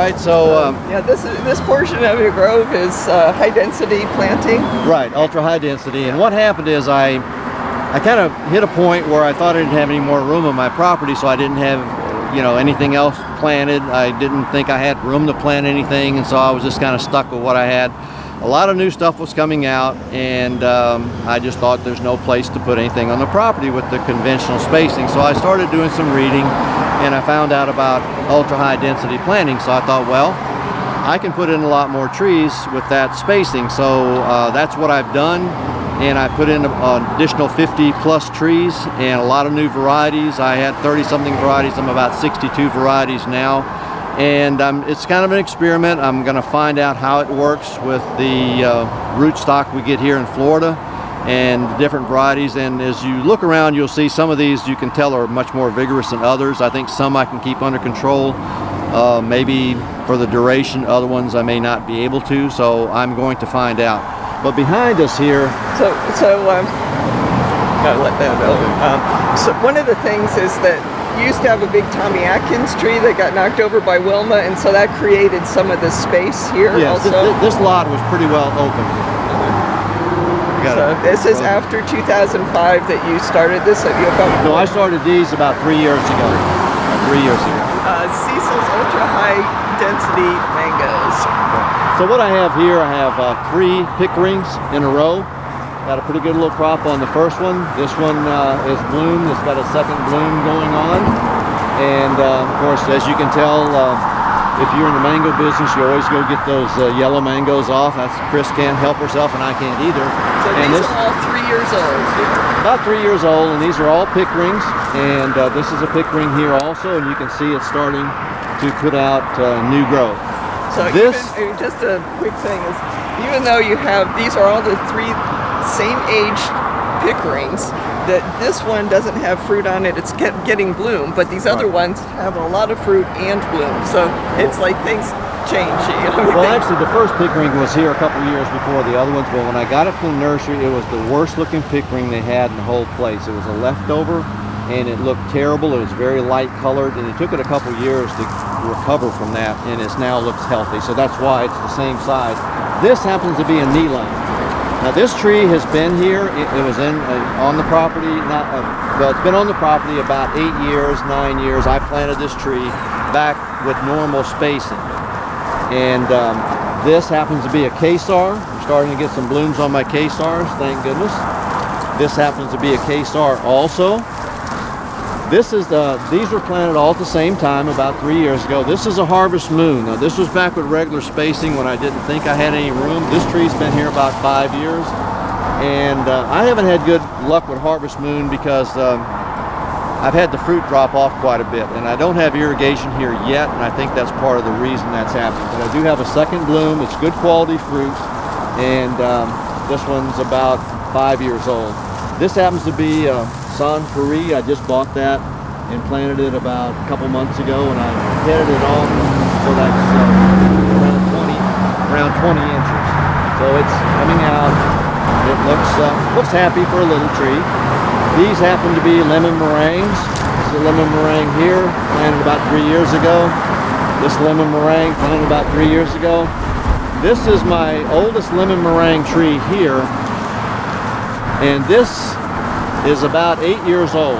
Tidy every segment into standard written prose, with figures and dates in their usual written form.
right. So yeah, this portion of your grove is high density planting. Right, ultra high density. And what happened is I kind of hit a point where I thought I didn't have any more room on my property, so I didn't have, you know, anything else planted. I didn't think I had room to plant anything, and so I was just kind of stuck with what I had. A lot of new stuff was coming out, and I just thought there's no place to put anything on the property with the conventional spacing. So I started doing some reading, and I found out about ultra high density planting. So I thought, well, I can put in a lot more trees with that spacing. So that's what I've done, and I put in an additional 50 plus trees and a lot of new varieties. I had 30 something varieties. I'm about 62 varieties now. And it's kind of an experiment. I'm going to find out how it works with the rootstock we get here in Florida and different varieties. And as you look around, you'll see some of these you can tell are much more vigorous than others. I think some I can keep under control, maybe for the duration. Other ones I may not be able to. So I'm going to find out. But behind us here, gotta let that out. So one of the things is that you used to have a big Tommy Atkins tree that got knocked over by Wilma, and so that created some of the space here. Yes, also. This lot was pretty well open. So this is after 2005 that you started this? No, I started these about 3 years ago. Cecil's ultra high density mangoes. So what I have here, I have 3 pickerings in a row. Got a pretty good little crop on the first one. This one is bloomed. It's got a second bloom going on. And of course, as you can tell, if you're in the mango business, you always go get those yellow mangoes off. That's Chris can't help herself, and I can't either. So and these are all 3 years old? About 3 years old, and these are all pickerings. And this is a pickering here also, and you can see it's starting to put out new growth. So just a quick thing is, even though you have, these are all the 3 same age pickerings, that this one doesn't have fruit on it, it's getting bloom, but these other ones have a lot of fruit and bloom, so it's like things change. Well, actually the first pickering was here a couple years before the other ones, but when I got it from the nursery, it was the worst looking pickering they had in the whole place. It was a leftover, and it looked terrible. It was very light colored, and it took it a couple years to recover from that, and it now looks healthy, so that's why it's the same size. This happens to be a knee-lime. Now this tree has been here. It was on the property. Well, it's been on the property about 8 years, 9 years. I planted this tree back with normal spacing, and this happens to be a Kesar. I'm starting to get some blooms on my Kesars, thank goodness. This happens to be a Kesar also. These were planted all at the same time about 3 years ago. This is a Harvest Moon. Now this was back with regular spacing when I didn't think I had any room. This tree's been here about 5 years, and I haven't had good luck with Harvest Moon because I've had the fruit drop off quite a bit, and I don't have irrigation here yet, and I think that's part of the reason that's happening. But I do have a second bloom. It's good quality fruit, and this one's about 5 years old. This happens to be San Puri. I just bought that and planted it about a couple months ago, and I headed it off, so that's around 20 inches. So it's coming out. It looks happy for a little tree. These happen to be lemon meringues. This is a lemon meringue here, planted about 3 years ago. This lemon meringue planted about 3 years ago. This is my oldest lemon meringue tree here, and this is about 8 years old,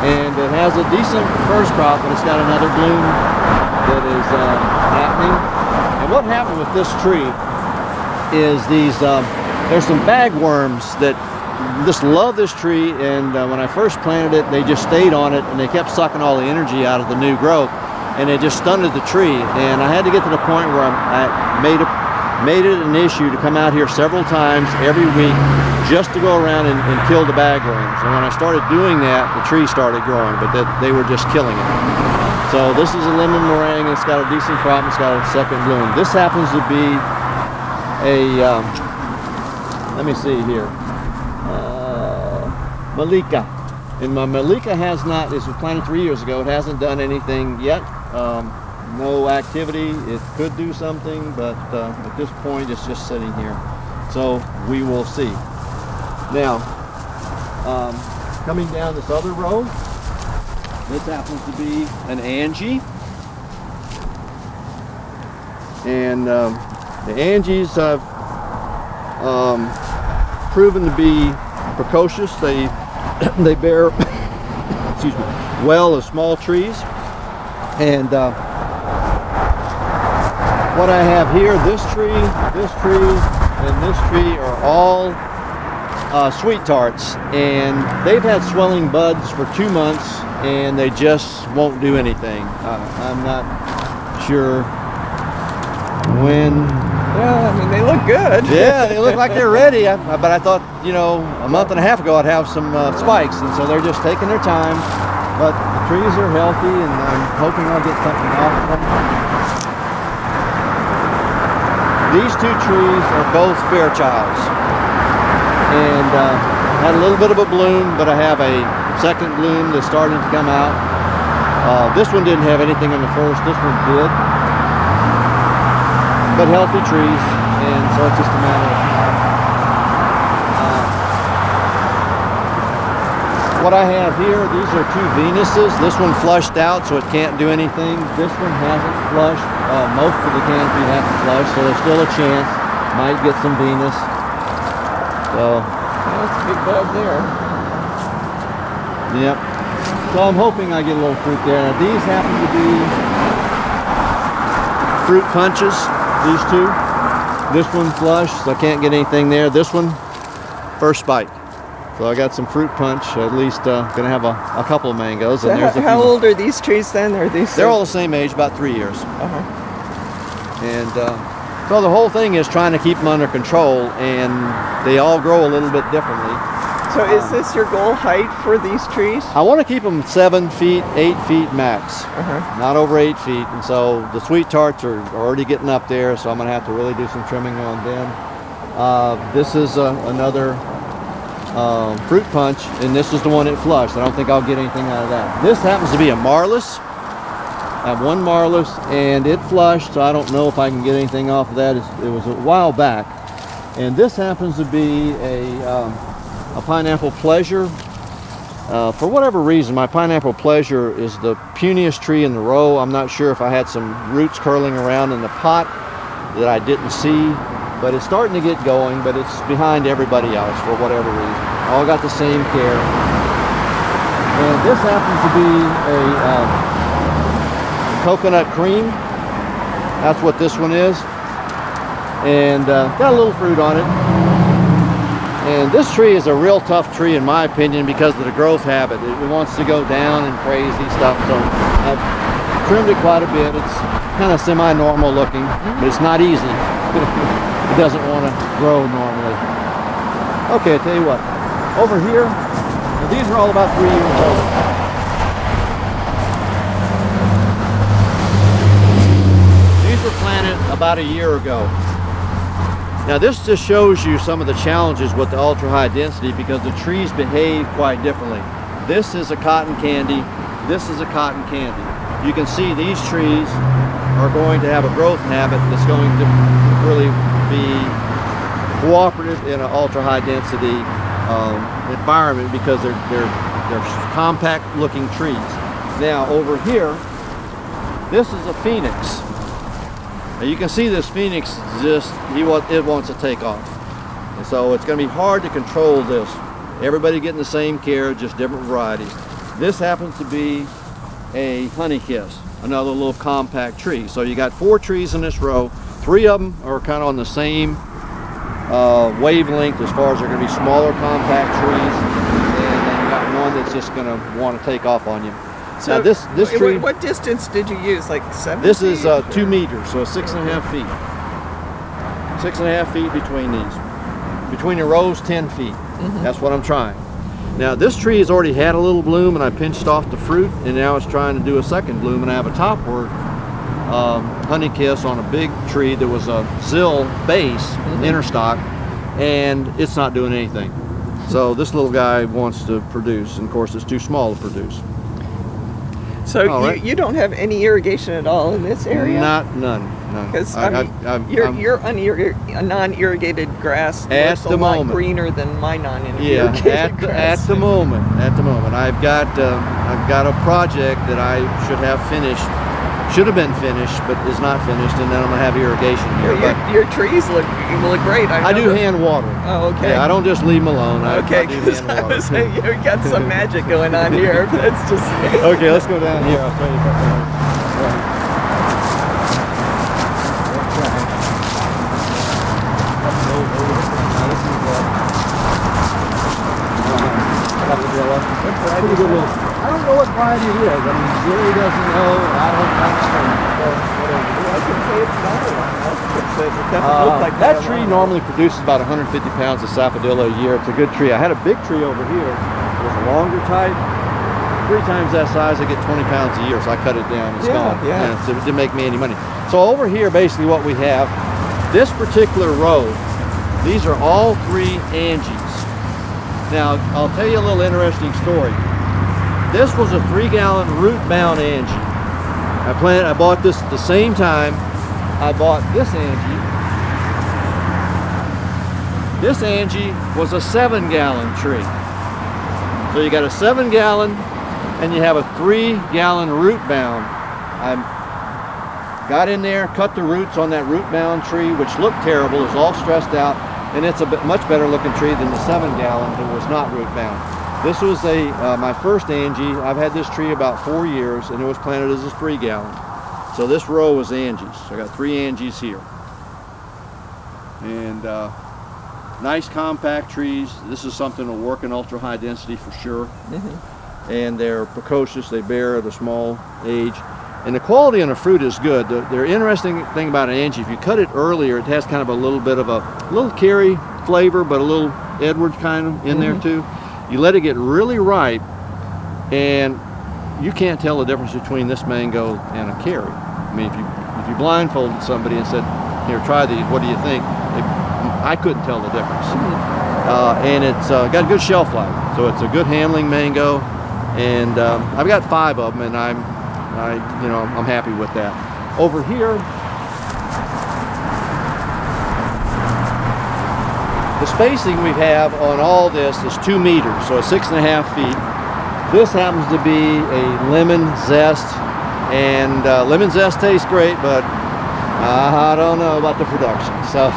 and it has a decent first crop, but it's got another bloom that is happening. And what happened with this tree is there's some bagworms that just love this tree, and when I first planted it, they just stayed on it, and they kept sucking all the energy out of the new growth, and it just stunted the tree. And I had to get to the point where I made it an issue to come out here several times every week just to go around and kill the bagworms. And when I started doing that, the tree started growing, but they were just killing it. So this is a lemon meringue. It's got a decent crop. It's got a second bloom. This happens to be a, let me see here, Mallika. And my Mallika this was planted 3 years ago. It hasn't done anything yet. No activity. It could do something, but at this point it's just sitting here. So we will see. Now, coming down this other row, this happens to be an Angie. And the Angies have proven to be precocious. They bear excuse me, well as small trees. And what I have here, this tree, and this tree are all sweet tarts, and they've had swelling buds for 2 months, and they just won't do anything. I'm not sure when. Well, I mean, they look good. Yeah, they look like they're ready. But I thought, you know, a month and a half ago I'd have some spikes, and so they're just taking their time. But the trees are healthy, and I'm hoping I'll get something off of them. These two trees are both Fairchilds, and had a little bit of a bloom, but I have a second bloom that's starting to come out. This one didn't have anything on the first. This one did. But healthy trees, and so it's just a matter of what I have here. These are two Venuses. This one flushed out, so it can't do anything. This one hasn't flushed. Most of the canopy hasn't flushed, so there's still a chance. Might get some Venus. So that's a big bud there. Yep. So I'm hoping I get a little fruit there. Now, these happen to be fruit punches. These two. This one flushed, so I can't get anything there. This one, first spike. So I got some fruit punch. At least gonna have a couple of mangoes. So and there's how old are these trees then? Are these? They're all the same age, about 3 years. And so the whole thing is trying to keep them under control, and they all grow a little bit differently. So is this your goal height for these trees? I want to keep them 7 feet, 8 feet max, not over 8 feet. And so the sweet tarts are already getting up there, so I'm going to have to really do some trimming on them. This is another fruit punch, and this is the one that flushed. I don't think I'll get anything out of that. This happens to be a Marlys. I have one Marlys, and it flushed, so I don't know if I can get anything off of that. It was a while back. And this happens to be a pineapple pleasure. For whatever reason, my pineapple pleasure is the puniest tree in the row. I'm not sure if I had some roots curling around in the pot that I didn't see, but it's starting to get going, but it's behind everybody else for whatever reason. All got the same care. And this happens to be a coconut cream. That's what this one is. And got a little fruit on it. And this tree is a real tough tree in my opinion because of the growth habit. It wants to go down and crazy stuff. So I've trimmed it quite a bit. It's kind of semi-normal looking, but it's not easy. It doesn't want to grow normally. Okay, I tell you what. Over here, now these are all about 3 years old. These were planted about a year ago. Now this just shows you some of the challenges with the ultra high density because the trees behave quite differently. This is a cotton candy, this is a cotton candy. You can see these trees are going to have a growth habit that's going to really be cooperative in an ultra high density environment because they're compact looking trees. Now over here, this is a phoenix. Now you can see this phoenix it wants to take off. And so it's going to be hard to control this. Everybody getting the same care, just different varieties. This happens to be a honey kiss, another little compact tree. So you got 4 trees in this row. 3 of them are kind of on the same wavelength as far as they're going to be smaller compact trees. And then you got one that's just going to want to take off on you. So now this tree, what distance did you use? Like 7 This feet? is 2 meters, so 6.5 feet. 6.5 feet between these. Between the rows, 10 feet. That's what I'm trying. Now this tree has already had a little bloom and I pinched off the fruit and now it's trying to do a second bloom and I have a topward honey kiss on a big tree that was a Zill base, interstock, and it's not doing anything. So this little guy wants to produce, and of course it's too small to produce. So you don't have any irrigation at all in this area? None. Because your non-irrigated grass looks a lot greener than my non-irrigated grass. At the moment, I've got a project that I should have finished should have been finished, but is not finished, and then I'm gonna have irrigation here. But Your trees look great. I do hand water. Oh, okay. Yeah, I don't just leave them alone. Okay, I do because hand I water. was saying you got some magic going on here. That's just Okay, let's go down here. I'll show you a couple of right. Sapodilla. Pretty good little. I don't know what variety it is. I mean, Jerry doesn't know. I don't know. I can say it's not a lot. It doesn't look like that tree normally produces about 150 pounds of Sapodilla a year. It's a good tree. I had a big tree over here. It was a longer type. 3 times that size, I get 20 pounds a year, so I cut it down. It's gone. Yeah. So it didn't make me any money. So over here, basically what we have, this particular row, these are all 3 Angies. Now, I'll tell you a little interesting story. This was a 3-gallon root-bound Angie. I bought this at the same time I bought this Angie. This Angie was a 7-gallon tree. So you got a 7-gallon and you have a 3-gallon root-bound. I got in there, cut the roots on that root-bound tree, which looked terrible. It was all stressed out, and it's a much better looking tree than the 7-gallon that was not root-bound. This was my first Angie. I've had this tree about 4 years, and it was planted as a 3-gallon. So this row was Angie's. So I got 3 Angies here. And nice compact trees. This is something that will work in ultra high density for sure. And they're precocious. They bear at a small age. And the quality on the fruit is good. The interesting thing about an Angie, if you cut it earlier, it has kind of a little bit of a little curry flavor, but a little Edward kind of in there too. You let it get really ripe, and you can't tell the difference between this mango and a curry. I mean, if you blindfolded somebody and said, "Here, try these. What do you think?" I couldn't tell the difference. And it's got a good shelf life, so it's a good handling mango. And I've got 5 of them, and I'm happy with that. Over here, the spacing we have on all this is 2 meters, so it's 6.5 feet. This happens to be a lemon zest, and lemon zest tastes great, but I don't know about the production. So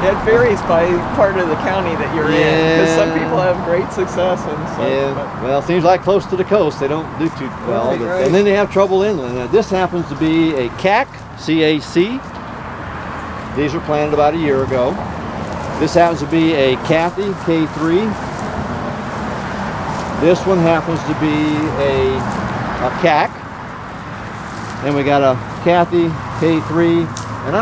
it varies by part of the county that you're in, because some people have great success and some. Yeah, well, it seems like close to the coast they don't do too well, right. And then they have trouble inland. Now, this happens to be a CAC, C-A-C. These were planted about a year ago. This happens to be a Kathy, K3. This one happens to be a CAC. And we got a Kathy, K3. And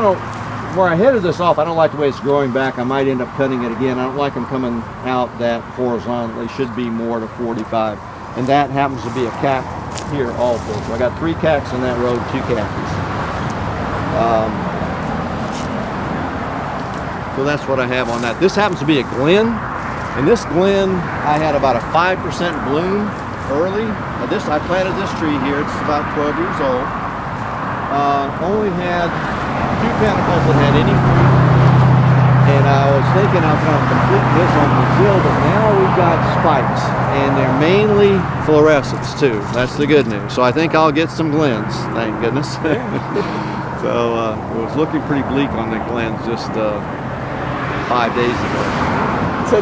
where I headed this off, I don't like the way it's growing back. I might end up cutting it again. I don't like them coming out that horizontal. They should be more to 45. And that happens to be a CAC here also. So I got 3 CACs in that row, 2 Kathys. So that's what I have on that. This happens to be a Glen. And this Glen, I had about a 5% bloom early. I planted this tree here. It's about 12 years old. Only had 2 panicles that had any fruit, and I was thinking I was going to complete this on the Zill, but now we've got spikes, and they're mainly fluorescents too. That's the good news. So I think I'll get some Glens, thank goodness. So it was looking pretty bleak on the Glens just 5 days ago. So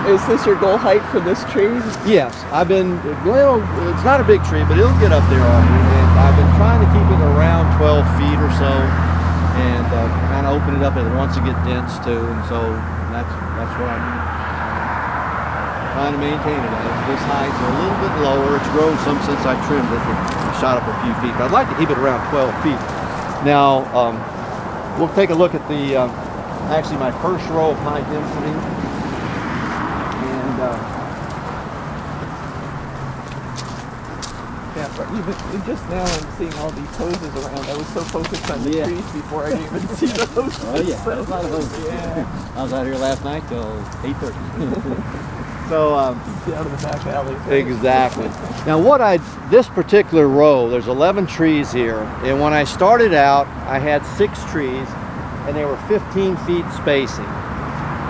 is this your goal height for this tree? Yes, it's not a big tree, but it'll get up there on me, and I've been trying to keep it around 12 feet or so. And kind of open it up and it wants to get dense too, and so that's what I'm trying to maintain it at. This height's a little bit lower. It's grown some since I trimmed it. It shot up a few feet, but I'd like to keep it around 12 feet. Now we'll take a look at the actually my first row of high density, and yeah, but even just now I'm seeing all these hoses around. I was so focused on the trees before I didn't even see the hoses. Oh yeah, there's a lot of hoses. Yeah. I was out here last night till 8:30. So down in the back alley. Exactly. Now this particular row, there's 11 trees here, and when I started out, I had 6 trees, and they were 15 feet spacing.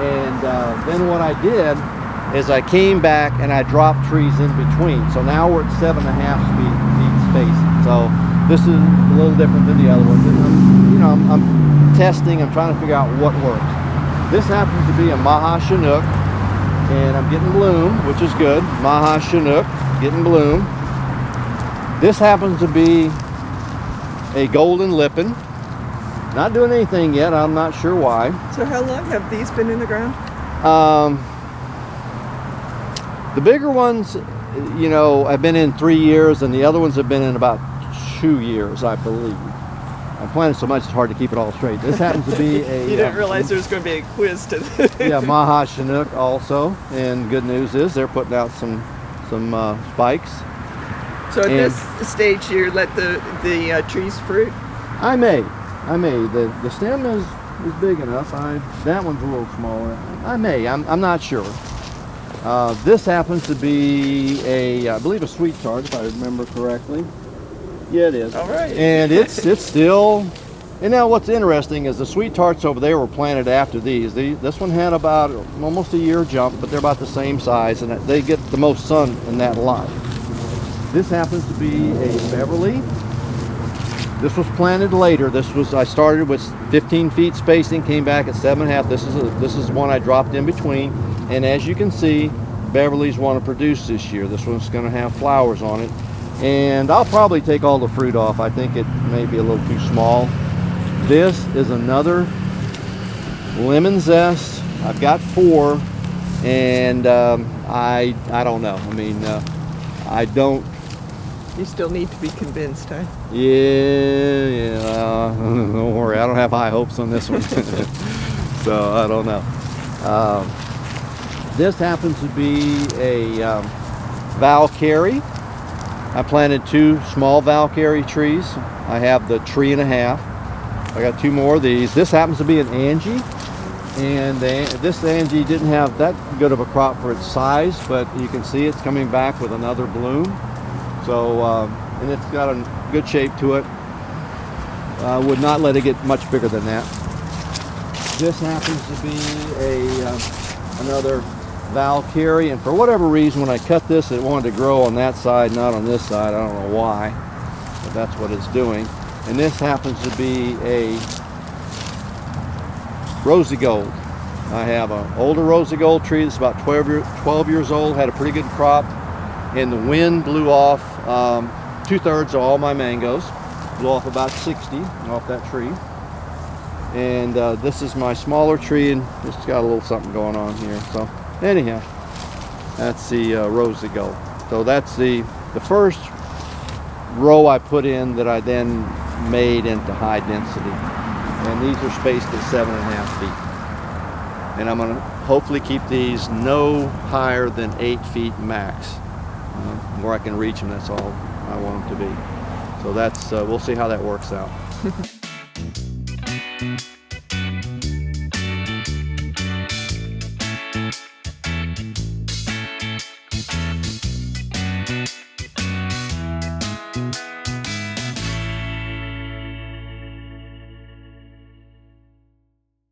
And then what I did is I came back and I dropped trees in between. So now we're at 7.5 feet spacing. So This is a little different than the other ones. And I'm testing. I'm trying to figure out what works. This happens to be a Maha Chinook, and I'm getting bloom, which is good. Maha Chinook, getting bloom. This happens to be a golden Lippen. Not doing anything yet. I'm not sure why. So how long have these been in the ground? The bigger ones, have been in 3 years, and the other ones have been in about 2 years, I believe. I'm planning so much it's hard to keep it all straight. This happens to be a... You didn't realize there was going to be a quiz to this. Yeah, Maha Chinook also. And good news is they're putting out some spikes. So at this stage, you let the trees fruit? I may. The stem is big enough. That one's a little smaller. I may. I'm not sure. This happens to be I believe a sweet tart, if I remember correctly. Yeah, it is. All right. And it's still. And now what's interesting is the sweet tarts over there were planted after these. This one had about almost a year jump, but they're about the same size, and they get the most sun in that lot. This happens to be a Beverly. This was planted later. I started with 15 feet spacing, came back at 7.5. This is one I dropped in between, and as you can see, Beverly's want to produce this year. This one's going to have flowers on it, and I'll probably take all the fruit off. I think it may be a little too small. This is another lemon zest. I've got 4, and I don't know. I mean, I don't. You still need to be convinced, huh? Yeah. Don't worry, I don't have high hopes on this one. So I don't know. This happens to be a Valkyrie. I planted 2 small Valkyrie trees. I have the 3.5. I got 2 more of these. This happens to be an Angie, and this Angie didn't have that good of a crop for its size, but you can see it's coming back with another bloom. So, and it's got a good shape to it. I would not let it get much bigger than that. This happens to be another Valkyrie, and for whatever reason, when I cut this, it wanted to grow on that side, not on this side. I don't know why, but that's what it's doing. And this happens to be a Rosy Gold. I have an older Rosy Gold tree that's about 12 years old, had a pretty good crop, and the wind blew off 2/3 of all my mangoes. Blew off about 60 off that tree. And this is my smaller tree, and it's got a little something going on here. So anyhow, that's the Rosy Gold. So that's the first row I put in that I then made into high density. And these are spaced at 7.5 feet. And I'm gonna hopefully keep these no higher than 8 feet max. Where I can reach them, that's all I want them to be. So that's, we'll see how that works out.